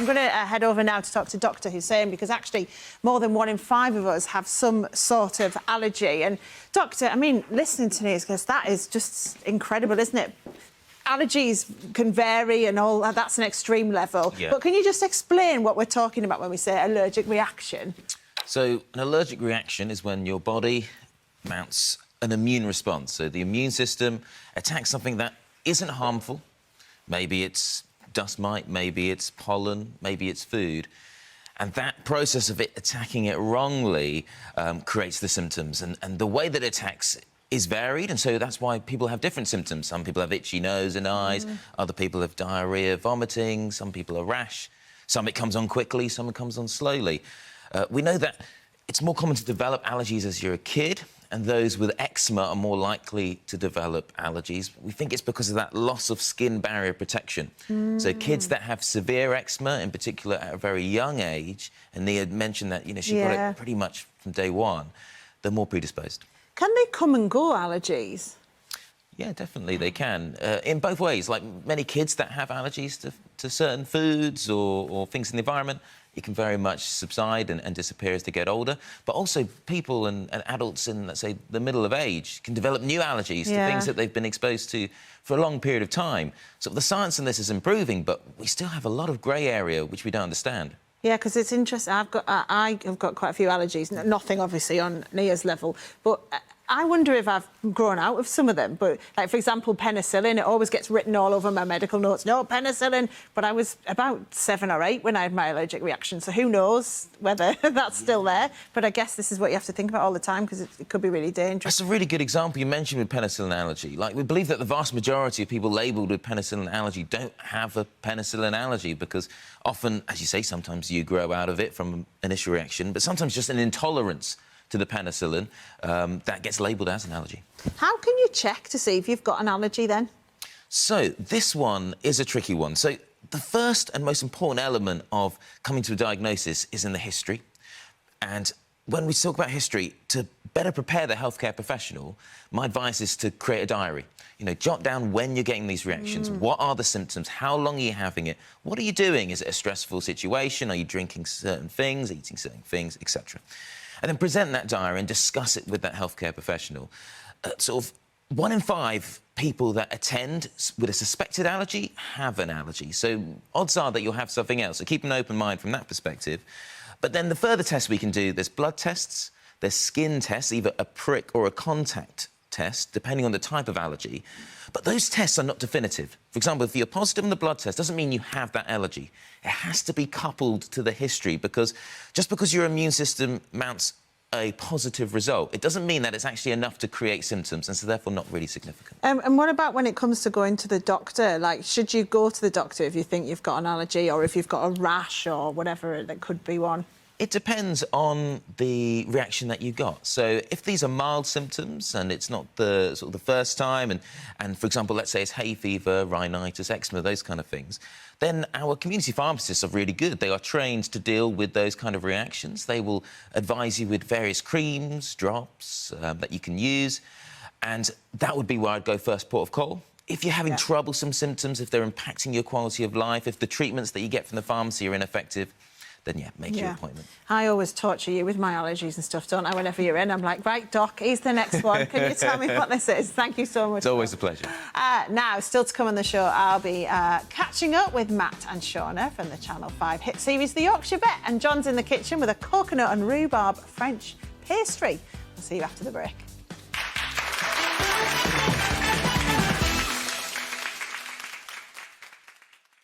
I'm going to head over now to talk to Dr. Hussain, because actually more than 1 in 5 of us have some sort of allergy. And, Doctor, I mean, listening to this, because that is just incredible, isn't it? Allergies can vary and all, that's an extreme level. Yeah. But can you just explain what we're talking about when we say allergic reaction? So an allergic reaction is when your body mounts an immune response. So the immune system attacks something that isn't harmful. Maybe it's dust mite, maybe it's pollen, maybe it's food. And that process of it attacking it wrongly creates the symptoms. And the way that it attacks is varied, and so that's why people have different symptoms. Some people have itchy nose and eyes, other people have diarrhoea, vomiting, some people are rash, some it comes on quickly, some it comes on slowly. We know that it's more common to develop allergies as you're a kid, and those with eczema are more likely to develop allergies. We think it's because of that loss of skin barrier protection. So kids that have severe eczema, in particular at a very young age, and Nia had mentioned that, you know, she got it pretty much from day one, they're more predisposed. Can they come and go, allergies? Yeah, definitely they can. In both ways. Like many kids that have allergies to certain foods or things in the environment, it can very much subside and disappear as they get older. But also people and adults in, let's say, the middle of age can develop new allergies to things that they've been exposed to for a long period of time. So the science in this is improving, but we still have a lot of grey area which we don't understand. Yeah, because it's interesting. I have got quite a few allergies. Nothing, obviously, on Nia's level. But I wonder if I've grown out of some of them. But, like, for example, penicillin, it always gets written all over my medical notes. No, penicillin. But I was about 7 or 8 when I had my allergic reaction. So who knows whether that's still there. But I guess this is what you have to think about all the time, because it could be really dangerous. That's a really good example you mentioned with penicillin allergy. Like, we believe that the vast majority of people labelled with penicillin allergy don't have a penicillin allergy, because often, as you say, sometimes you grow out of it from an initial reaction, but sometimes just an intolerance to the penicillin that gets labelled as an allergy. How can you check to see if you've got an allergy, then? So, this one is a tricky one. So, the first and most important element of coming to a diagnosis is in the history. And when we talk about history, to better prepare the healthcare professional, my advice is to create a diary. You know, jot down when you're getting these reactions. What are the symptoms? How long are you having it? What are you doing? Is it a stressful situation? Are you drinking certain things, eating certain things, etc.? And then present that diary and discuss it with that healthcare professional. Sort of 1 in 5 people that attend with a suspected allergy have an allergy. So odds are that you'll have something else. So keep an open mind from that perspective. But then the further tests we can do, there's blood tests, there's skin tests, either a prick or a contact test, depending on the type of allergy. But those tests are not definitive. For example, if you're positive on the blood test, doesn't mean you have that allergy. It has to be coupled to the history, because just because your immune system mounts a positive result, it doesn't mean that it's actually enough to create symptoms, and so therefore not really significant. And what about when it comes to going to the doctor? Like, should you go to the doctor if you think you've got an allergy, or if you've got a rash or whatever that could be one? It depends on the reaction that you got. So if these are mild symptoms and it's not the sort of the first time, and for example, let's say it's hay fever, rhinitis, eczema, those kind of things, then our community pharmacists are really good. They are trained to deal with those kind of reactions. They will advise you with various creams, drops that you can use, and that would be where I'd go first port of call. If you're having troublesome symptoms, if they're impacting your quality of life, if the treatments that you get from the pharmacy are ineffective, then, make your appointment. I always torture you with my allergies and stuff, don't I, whenever you're in? I'm like, right, Doc, here's the next one. Can you tell me what this is? Thank you so much. It's always a pleasure. Now, still to come on the show, I'll be catching up with Matt and Shauna from the Channel 5 hit series The Yorkshire Vet, and John's in the kitchen with a coconut and rhubarb French pastry. I'll see you after the break.